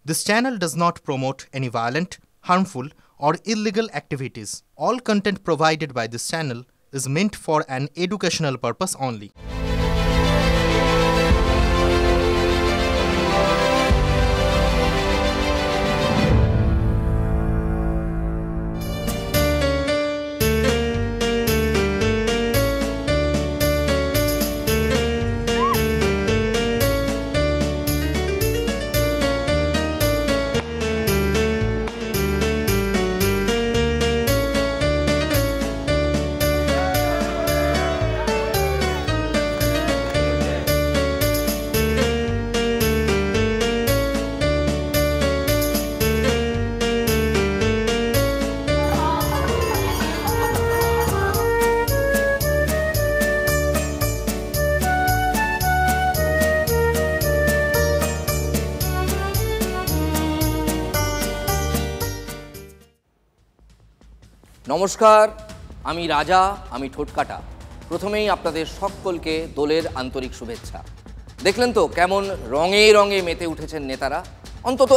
This channel does not promote any violent, harmful, or illegal activities. All content provided by this channel is meant for an educational purpose only. নমস্কার, আমি রাজা, আমি ঠোঁটকাটা। প্রথমেই আপনাদের সকলকে দোলের আন্তরিক শুভেচ্ছা। দেখলেন তো কেমন রঙে রঙে মেতে উঠেছেন নেতারা। অন্তত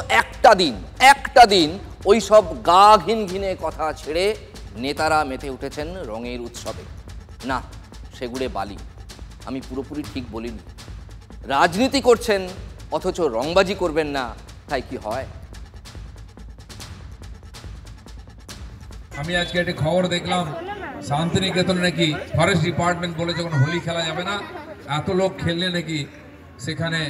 একটা দিন ওই সব গা ঘিনঘিনে কথা ছেড়ে নেতারা মেতে উঠেছেন রঙের উৎসবে। না, সেগুলো বালি। আমি পুরোপুরি ঠিক বলিনি। রাজনীতি করছেন অথচ রংবাজি করবেন না, তাই কি হয়? আমি আজকে একটা খবর দেখলাম, শান্তিনিকেতনে নাকি ফরেস্ট ডিপার্টমেন্ট বলে যখন হোলি খেলা যাবে না, এত লোক খেললে নাকি সেখানে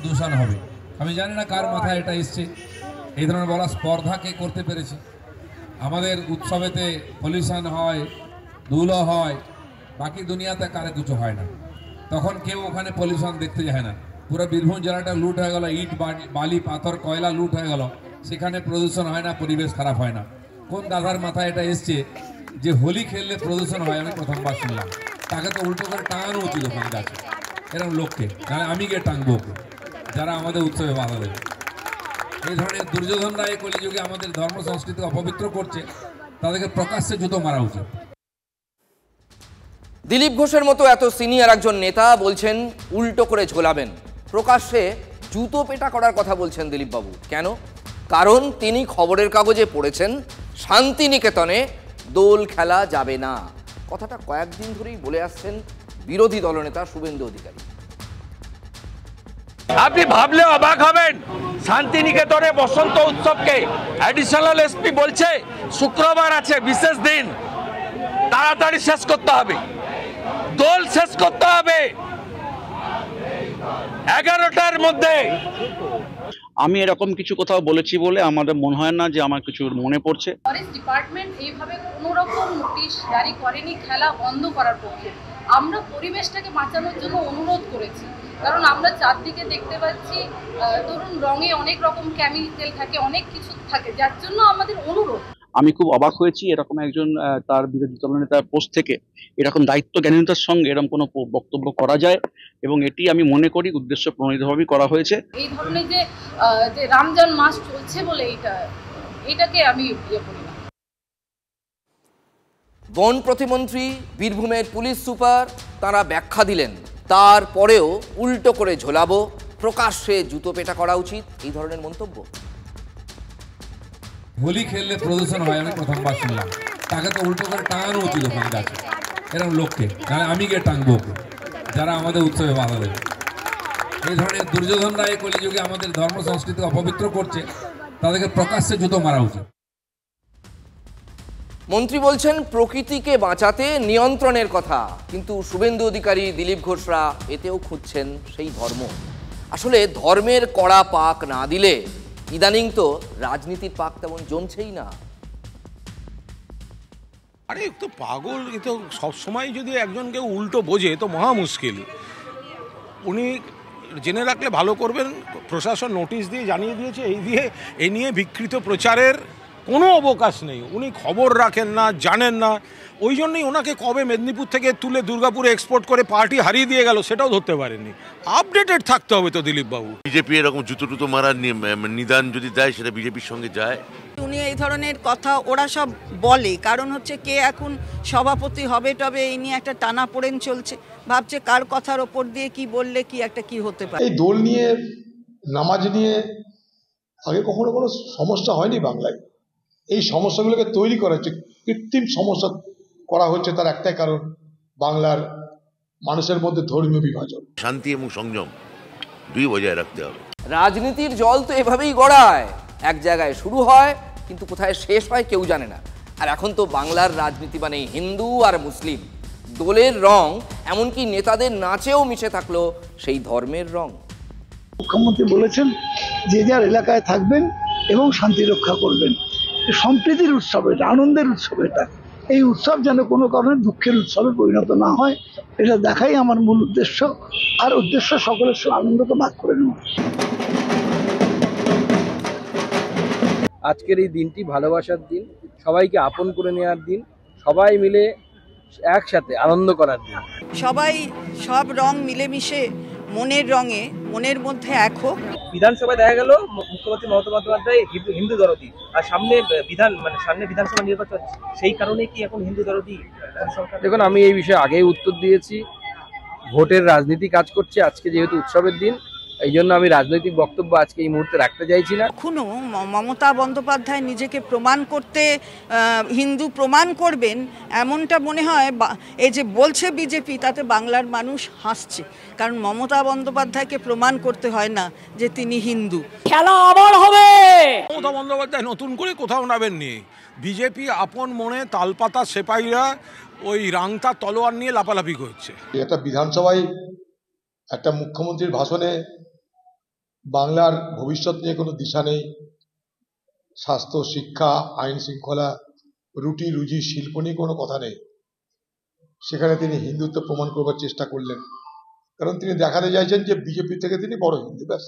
দূষণ হবে। আমি জানি না কার মাথায় এটা এসছে, এই ধরনের বলা স্পর্ধা কে করতে পেরেছে। আমাদের উৎসবেতে পলিউশন হয়, ধুলো হয়, বাকি দুনিয়াতে কারে কিছু হয় না। তখন কেউ ওখানে পলিউশন দেখতে যায় না। পুরো বীরভূম জেলাটা লুট হয়ে গেল, ইট বালি পাথর কয়লা লুট হয়ে গেল, সেখানে প্রদূষণ হয় না, পরিবেশ খারাপ হয় না। কোন দাদার মাথায় এটা এসছে যে হোলি খেললে প্রদূষণ হয়? আমি প্রথমবার শুনলাম। তাকে তো উল্টো করে টাঙানো উচিত ওখানে গাছে, এরকম লোককে। নাহলে আমি গিয়ে টাঙবো ওকে, যারা আমাদের উৎসবে বাধা দেবে। এই ধরনের দুর্যোধনরা এই কলিযুগে আমাদের ধর্ম সংস্কৃতি অপবিত্র করছে, তাদেরকে প্রকাশ্যে জুতো মারা উচিত। দিলীপ ঘোষের মতো এত সিনিয়র একজন নেতা বলছেন উল্টো করে ঝোলাবেন। প্রকাশ্যে জুতো পেটা করার কথা বলছেন দিলীপবাবু। কেন? কারণ তিনি খবরের কাগজে পড়েছেন শান্তিনিকেতনে দোল খেলা যাবে না। কথাটা কয়েকদিন ধরেই বলে আসছেন বিরোধী দলনেতা শুভেন্দু অধিকারী। আপনি ভাবলে অবাক হবেন, শান্তিনিকেতনে বসন্ত উৎসবকে অ্যাডিশনাল এসপি বলছে শুক্রবার আছে বিশেষ দিন, তাড়াতাড়ি শেষ করতে হবে, দোল শেষ করতে হবে 11টার মধ্যে। আমি এরকম কিছু কোথাও বলেছি বলে আমাদের মনে হয় না যে আমার কিছু মনে পড়ছে। ফরেস্ট ডিপার্টমেন্ট এইভাবে কোনো রকম নোটিশ জারি করেনি খেলা বন্ধ করার পক্ষে। আমরা পরিবেশটাকে বাঁচানোর জন্য অনুরোধ করেছি, কারণ আমরা চারদিকে দেখতে পাচ্ছি ধরুন রঙে অনেক রকম কেমিক্যাল থাকে, অনেক কিছু থাকে, যার জন্য আমাদের অনুরোধ। আমি খুব অবাক হয়েছি এরকম একজন তার বিরোধী দলনেতার পোস্ট থেকে এরকম দায়িত্ব জ্ঞানীতার সঙ্গে এরকম কোনো বক্তব্য করা যায়, এবং এটি আমি মনে করি উদ্দেশ্য প্রণোদিতভাবেই করা হয়েছে। এই ধরনের যে রমজান মাস চলছে বলে এটাকে আমি করি না। বন প্রতিমন্ত্রী, বীরভূমের পুলিশ সুপার তারা ব্যাখ্যা দিলেন, তারপরেও উল্টো করে ঝোলাবো, প্রকাশ্যে জুতো পেটা করা উচিত, এই ধরনের মন্তব্য। হোলি খেললে প্রদূষণ হয়, আমি প্রথমবার শুনলাম। তাকে তো উল্টো করে টাঙানো উচিত ওখানে গাছে, এরকম লোককে। নাহলে আমি গিয়ে টাঙবো ওকে, যারা আমাদের উৎসবে বাধা দেবে। এই ধরনের দুর্যোধনরা এই কলিযুগে আমাদের ধর্ম সংস্কৃতি অপবিত্র করছে, তাদেরকে প্রকাশ্যে জুতো মারা উচিত। মন্ত্রী বলছেন প্রকৃতিকে বাঁচাতে নিয়ন্ত্রণের কথা, কিন্তু শুভেন্দু অধিকারী, দিলীপ ঘোষরা এতেও খুঁজছেন সেই ধর্ম। আসলে ধর্মের কড়া পাক না দিলে ইদানিং তো রাজনীতির পাক তেমন জমছেই না। আরে তো পাগল, এ তো সবসময় যদি একজনকে উল্টো বোঝে তো মহা মুশকিল। উনি জেনে রাখলে ভালো করবেন, প্রশাসন নোটিশ দিয়ে জানিয়ে দিয়েছে, এই নিয়ে বিকৃত প্রচারের কোনো অবকাশ নেই। উনি খবর রাখেন না, জানেন না, ওই জন্যই ওনাকে কবে মেদিনীপুর থেকে তুলে দুর্গাপুরে এক্সপোর্ট করে পার্টি হারিয়ে দিয়ে গেল সেটাও ধরতে পারেননি। আপডেটেড থাকতে হবে তো দিলীপবাবু। বিজেপি এরকম জুতো টুতো মারার নিদান যদি দেয় সেটা বিজেপির সঙ্গে যায়। উনি এই ধরনের কথা ওরা সব বলে, কারণ হচ্ছে কে এখন সভাপতি হবে তবে এই নিয়ে একটা টানাপোড়েন চলছে, ভাবছে কার কথার ওপর দিয়ে কি বললে কি একটা কি হতে পারে। এই দোল নিয়ে, নামাজ নিয়ে আগে কখনো কোনো সমস্যা হয়নি বাংলায়। এই সমস্যাগুলোকে তৈরি করা হচ্ছে, কৃত্রিম সমস্যা করা হচ্ছে। তার একটাই কারণ, বাংলার মানুষের মধ্যে ধর্মীয় বিভাজন। শান্তি এবং সংযম দুই বজায় রাখতে হবে। রাজনীতির জল তো এভাবেই গড়ায়, এক জায়গায় শুরু হয় কিন্তু কোথায় শেষ হয় কেউ জানে না। আর এখন তো বাংলার রাজনীতি মানে হিন্দু আর মুসলিম, দোলের রং, এমনকি নেতাদের নাচেও মিশে থাকলো সেই ধর্মের রং। মুখ্যমন্ত্রী বলেছেন যে যার এলাকায় থাকবেন এবং শান্তি রক্ষা করবেন। সম্প্রীতির উৎসব এটা, আনন্দের উৎসব এটা। এই উৎসব যেন কোনো কারণে দুঃখের উৎসবে পরিণত না হয়, এটা দেখাই আমার মূল উদ্দেশ্য। আর উদ্দেশ্য সকলের সঙ্গে আনন্দকে ভাগ করে নেওয়া। আজকের এই দিনটি ভালোবাসার দিন, সবাইকে আপন করে নেওয়ার দিন, সবাই মিলে একসাথে আনন্দ করার দিন। সবাই সব রং মিলেমিশে মনের রঙে মনের মধ্যে এক হোক। বিধানসভায় দেখা গেল মুখ্যমন্ত্রী মমতা বন্দ্যোপাধ্যায় হিন্দু দরদি, আর সামনে বিধানসভা নির্বাচন, সেই কারণে কি এখন হিন্দু দরদি? দেখুন, আমি এই বিষয়ে আগেই উত্তর দিয়েছি। ভোটের রাজনীতি কাজ করছে। আজকে যেহেতু উৎসবের দিন, এই জন্য আমি রাজনৈতিক বক্তব্য আজকে এই মুহূর্তে রাখতে চাইছি না। এখনো মমতা বন্দ্যোপাধ্যায় নিজেকে প্রমাণ করতে হিন্দু প্রমাণ করবেন এমনটা মনে হয়। এই যে বলছে বিজেপি, তাতে বাংলার মানুষ হাসছে, কারণ মমতা বন্দ্যোপাধ্যায়কে প্রমাণ করতে হয় না যে তিনি হিন্দু। খেলা আবার হবে। মমতা বন্দ্যোপাধ্যায় নতুন করে কোথাও নামেননি। বিজেপি আপন মনে তালপাতা সেপাইরা ওই রাংতা তলোয়ার নিয়ে লাপালাপি করছে। একটা বিধানসভায় একটা মুখ্যমন্ত্রীর ভাষণে বাংলার ভবিষ্যৎ নিয়ে কোনো দিশা নেই। স্বাস্থ্য, শিক্ষা, আইন শৃঙ্খলা, রুটি রুজি, শিল্প নিয়ে কোনো কথা নেই। সেখানে তিনি হিন্দুত্ব প্রমাণ করবার চেষ্টা করলেন, কারণ তিনি দেখাতে চাইছেন যে বিজেপি থেকে তিনি বড় হিন্দু। ব্যাস,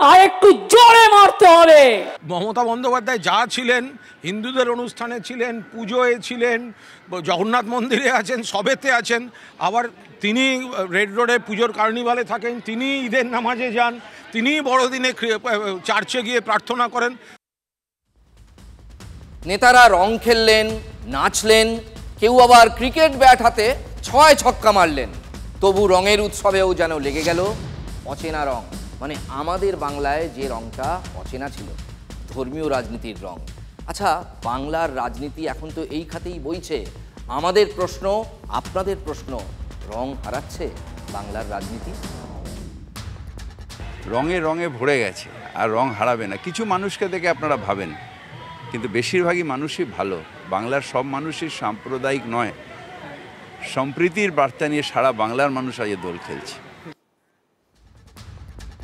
আর একটু জোরে মারতে হবে। মমতা বন্দ্যোপাধ্যায় যা ছিলেন, হিন্দুদের অনুষ্ঠানে ছিলেন, পুজোয় ছিলেন, জগন্নাথ মন্দিরে আছেন, সবেতে আছেন। আবার তিনি রেড রোডে পুজোর কার্নিভালে থাকেন, তিনি ঈদের নামাজে যান, তিনি বড়দিনে চার্চে গিয়ে প্রার্থনা করেন। নেতারা রং খেললেন, নাচলেন, কেউ আবার ক্রিকেট ব্যাট হাতে 6 ছক্কা মারলেন। তবু রঙের উৎসবেও যেন লেগে গেল অচেনা রং। মানে আমাদের বাংলায় যে রংটা অচেনা ছিল, ধর্মীয় রাজনীতির রং। আচ্ছা, বাংলার রাজনীতি এখন তো এই খাতেই বইছে। আমাদের প্রশ্ন, আপনাদের প্রশ্ন, রং হারাচ্ছে বাংলার রাজনীতি? রঙে রঙে ভরে গেছে, আর রং হারাবে না। কিছু মানুষকে দেখে আপনারা ভাবেন, কিন্তু বেশিরভাগই মানুষই ভালো। বাংলার সব মানুষই সাম্প্রদায়িক নয়। সম্প্রীতির বার্তা নিয়ে সারা বাংলার মানুষ আজ দোল খেলছে।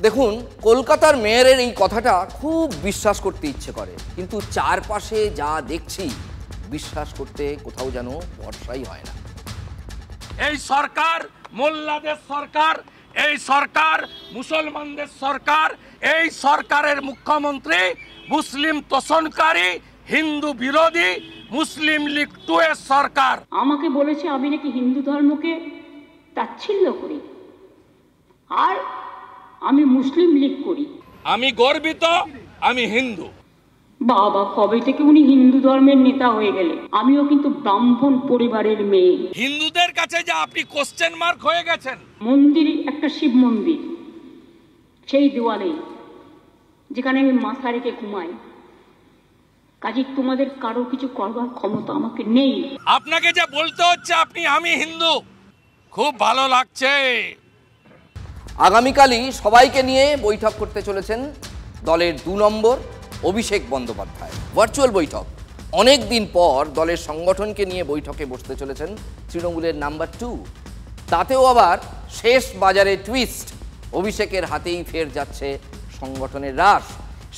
দেখুন, কলকাতার মেয়রের এই কথাটা খুব বিশ্বাস করতে ইচ্ছে করে, কিন্তু চারপাশে যা দেখছি বিশ্বাস করতে কোথাও যেন ভরসাই হয় না। এই সরকার মোল্লাদের সরকার, এই সরকার মুসলমানদের সরকার, এই সরকারের মুখ্যমন্ত্রী মুসলিম তোষণকারী, হিন্দু বিরোধী, মুসলিম লীগ 2 এর সরকার। আমাকে বলেছে আমি নাকি হিন্দু ধর্মকে তাচ্ছিল্য করি, আর আমি মুসলিম লীগ করি। আমি গর্বিত, আমি হিন্দু। বাবা, কবে থেকে উনি হিন্দু ধর্মের নেতা হয়ে গেলে? আমিও কিন্তু ব্রাহ্মণ পরিবারের মেয়ে। হিন্দুদের কাছে যে আপনি কোশ্চেন মার্ক হয়ে গেছেন। মন্দির, একটা শিব মন্দির, সেই দেওয়ালে যেখানে আমি মাথা রেখে ঘুমাই। কাজে তোমাদের কারো কিছু করবার ক্ষমতা আমাকে নেই। আপনাকে যে বলতে হচ্ছে আপনি আমি হিন্দু, খুব ভালো লাগছে। আগামীকালই সবাইকে নিয়ে বৈঠক করতে চলেছেন দলের 2 নম্বর অভিষেক বন্দ্যোপাধ্যায়। ভার্চুয়াল বৈঠক। অনেক দিন পর দলের সংগঠনকে নিয়ে বৈঠকে বসতে চলেছেন তৃণমূলের নাম্বার 2। তাতেও আবার শেষ বাজারে টুইস্ট, অভিষেকের হাতেই ফের যাচ্ছে সংগঠনের রাশ।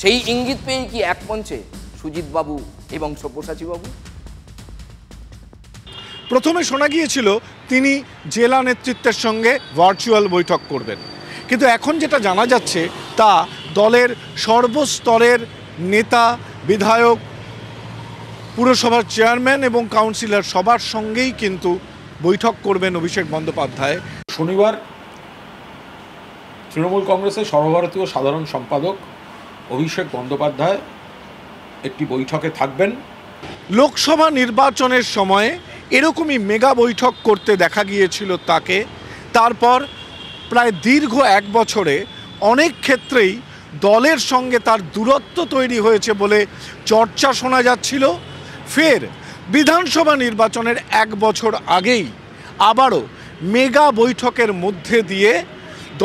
সেই ইঙ্গিত পেয়েই কি এক মঞ্চে সুজিত বাবু এবং সব্যসাচী বাবু? প্রথমে শোনা গিয়েছিল তিনি জেলা নেতৃত্বের সঙ্গে ভার্চুয়াল বৈঠক করবেন, কিন্তু এখন যেটা জানা যাচ্ছে তা দলের সর্বস্তরের নেতা, বিধায়ক, পুরসভার চেয়ারম্যান এবং কাউন্সিলর সবার সঙ্গেই কিন্তু বৈঠক করবেন অভিষেক বন্দ্যোপাধ্যায়। শনিবার তৃণমূল কংগ্রেসের সর্বভারতীয় সাধারণ সম্পাদক অভিষেক বন্দ্যোপাধ্যায় একটি বৈঠকে থাকবেন। লোকসভা নির্বাচনের সময়ে এরকমই মেগা বৈঠক করতে দেখা গিয়েছিল তাকে। তারপর প্রায় দীর্ঘ 1 বছরে অনেক ক্ষেত্রেই দলের সঙ্গে তার দূরত্ব তৈরি হয়েছে বলে চর্চা শোনা যাচ্ছিল। ফের বিধানসভা নির্বাচনের 1 বছর আগেই আবারও মেগা বৈঠকের মধ্যে দিয়ে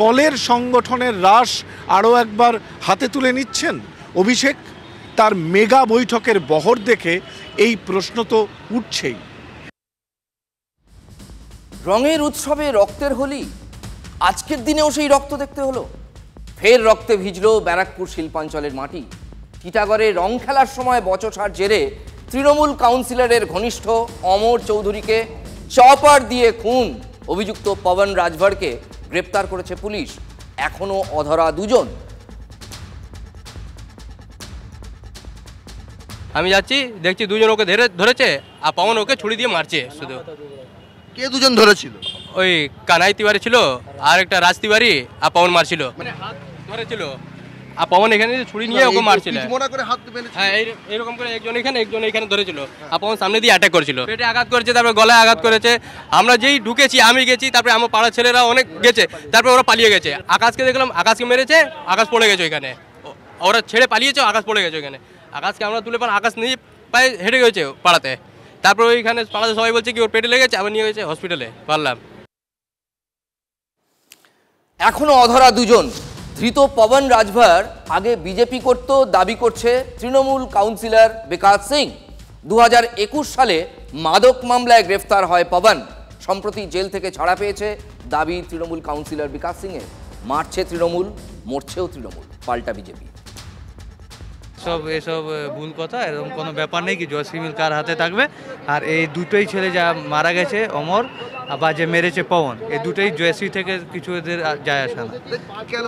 দলের সংগঠনের রাশ আরও একবার হাতে তুলে নিচ্ছেন অভিষেক। তার মেগা বৈঠকের বহর দেখে এই প্রশ্ন তো উঠছেই। রঙের উৎসবে রক্তের হোলি, আজকের দিনেও সেই রক্ত দেখতে হলো। ফের রক্তে ভিজল ব্যারাকপুর শিল্পাঞ্চলের মাটি। টিটাগড়ে রং খেলার সময় বচসার জেরে তৃণমূল কাউন্সিলরের ঘনিষ্ঠ অমর চৌধুরীকে চপার দিয়ে খুন। অভিযুক্ত পবন রাজভরকে গ্রেপ্তার করেছে পুলিশ। এখনো অধরা 2 জন। আমি যাচ্ছি, দেখছি 2 জন ওকে ধরেছে, আর পবন ওকে ছুরি দিয়ে মারছে। শুধু কে 2 জন ধরেছিল? ওই কানাই তিওয়ারি ছিল, আর একটা রাজ তিওয়ারি, আর পবন মারছিল। মানে হাত ধরেছিল, আর পবন এখানে ছুরি নিয়ে ওকে মারছিল। হ্যাঁ, এইরকম করে একজন এখানে ধরেছিল, আর পবন সামনে দিয়ে অ্যাটাক করেছিল। পেটে আঘাত করেছে, তারপর গলায় আঘাত করেছে। আমরা যেই ঢুকেছি, আমি গেছি, তারপরে আমার পাড়ার ছেলেরা অনেক গেছে, তারপরে ওরা পালিয়ে গেছে। আকাশকে দেখলাম, আকাশকে মেরেছে, আকাশ পড়ে গেছে ওইখানে। ওরা ছেড়ে পালিয়েছে, আকাশ পড়ে গেছে ওইখানে। আকাশকে আমরা তুলে পান, আকাশ নিয়ে পায়ে হেঁটে গেছে পাড়াতে। তারপর ওইখানে পাড়াতে সবাই বলছে কি ওর পেটে লেগেছে, আবার নিয়ে গেছে হসপিটালে। পারলাম। এখনো অধরা 2 জন। ধৃত পবন রাজভর আগে বিজেপি করত, দাবি করছে তৃণমূল কাউন্সিলর বিকাশ সিং। 2021 সালে মাদক মামলায় গ্রেফতার হয় পবন। সম্প্রতি জেল থেকে ছাড়া পেয়েছে, দাবি তৃণমূল কাউন্সিলর বিকাশ সিংয়ের। মারছে তৃণমূল, মরছেও তৃণমূল, পাল্টা বিজেপি। এসব ভুল কথা, এরকম কোনো ব্যাপার নেই কি জয়শ্রী মিল কার হাতে থাকবে। আর এই দুটোই ছেলে যা মারা গেছে, অমর বা যে মেরেছে পবন, এই দুটোই জয়শ্রী থেকে কিছু এদের যায় আসে না।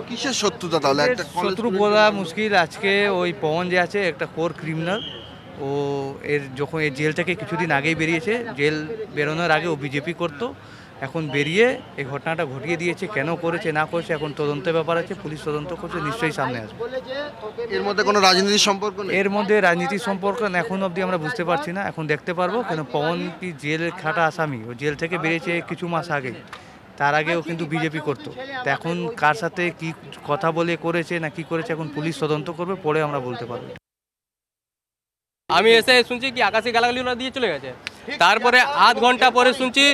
কিসের শত্রুতা তাহলে? শত্রু বলা মুশকিল। আজকে ওই পবন যে আছে একটা কোর ক্রিমিনাল। ও যখন এই জেল থেকে কিছুদিন আগেই বেরিয়েছে, জেল বেরোনোর আগে ও বিজেপি করতো। এখন বেরিয়ে এই ঘটনাটা ঘটিয়ে দিয়েছে। কেন করেছে না করেছে এখন তদন্তের ব্যাপার আছে, পুলিশ তদন্ত করছে, নিশ্চয়ই সামনে আসবে। এর মধ্যে কোনো রাজনীতির সম্পর্ক নেই? এর মধ্যে রাজনীতির সম্পর্ক এখন অবধি আমরা বুঝতে পারছি না, এখন দেখতে পারবো। কেন পবন কি জেলের খাটা আসামি, ও জেল থেকে বেরিয়েছে কিছু মাস আগে। তার আগেও কিন্তু বিজেপি করতো। তো এখন কার সাথে কি কথা বলে করেছে না কি করেছে এখন পুলিশ তদন্ত করবে, পরে আমরা বলতে পারবো। আমি এসে শুনছি কি আকাশে গালাগালি ওরা দিয়ে চলে গেছে। তারপরে আধ ঘন্টা পরে শুনছি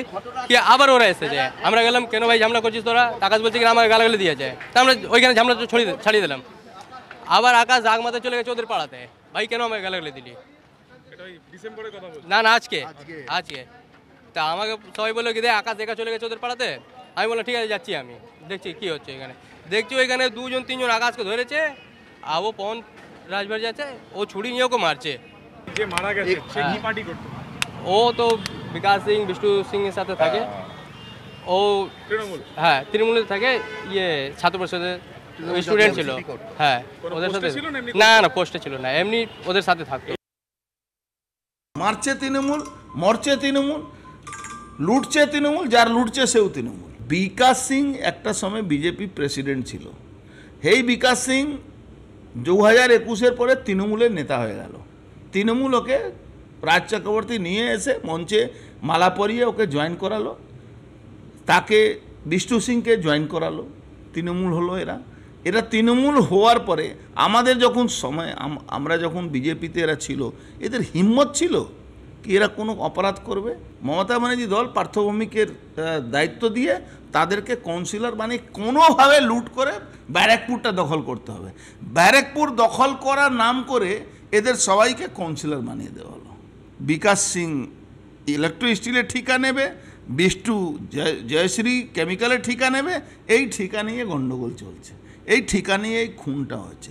কি আবার ওরা এসেছে। আমরা গেলাম, কেন ভাই ঝামেলা করছিস তোরা? আকাশ বলছে কি আমার গালাগালি দিয়েছে। তা আমরা ওইখানে ঝামেলা ছাড়িয়ে দিলাম। আবার আকাশ জাগ মাথা চলে গেছে ওদের পাড়াতে। ভাই কেন আমাকে গালাগালি দিলি? না না, আজকে। তা আমাকে সবাই বললো কি দে আকাশ দেখা চলে গেছে ওদের পাড়াতে। আমি বললাম ঠিক আছে, যাচ্ছি। আমি দেখছি কি হচ্ছে এখানে। দেখছি ওইখানে 2 জন 3 জন আকাশকে ধরেছে, আর ও পবন রাজভর যাচ্ছে, ও ছুরি নিয়ে ওকে মারছে। যে মারা গেছে সে কি পার্টি করতো? ও তো বিকাশ সিং, বিষ্ণু সিং এর সাথে থাকে। ও তৃণমূল, হ্যাঁ তৃণমূলে থাকে। ছাত্র পরিষদের স্টুডেন্ট ছিল। হ্যাঁ, ওদের সাথে না না পোস্টে ছিল না, এমনি ওদের সাথে থাকতো। মারছে তৃণমূল, মরছে তৃণমূল, লুটছে তৃণমূল, যার লুটছে সেও তৃণমূল। বিকাশ সিং একটা সময় বিজেপি প্রেসিডেন্ট ছিল। এই বিকাশ সিং 2021-এর পরে তৃণমূলের নেতা হয়ে গেল। তৃণমূল ওকে রাজ চক্রবর্তী নিয়ে এসে মঞ্চে মালা পরিয়ে ওকে জয়েন করালো, তাকে বিষ্ণু সিংকে জয়েন করালো, তৃণমূল হলো। এরা তৃণমূল হওয়ার পরে আমাদের যখন সময় আমরা যখন বিজেপিতে এরা ছিল, এদের হিম্মত ছিল কি এরা কোনো অপরাধ করবে? মমতা ব্যানার্জি দল পার্থভৌমিকের দায়িত্ব দিয়ে তাদেরকে কাউন্সিলর বানিয়ে কোনোভাবে লুট করে ব্যারাকপুরটা দখল করতে হবে। ব্যারাকপুর দখল করার নাম করে এদের সবাইকে কাউন্সিলর বানিয়ে দেওয়া হলো। বিকাশ সিং ইলেকট্রো স্টিলের ঠিকা নেবে, বিষ্ণু জয়শ্রী কেমিক্যালের ঠিকা নেবে। এই ঠিকা নিয়ে গণ্ডগোল চলছে, এই ঠিকা নিয়ে এই খুনটা হচ্ছে।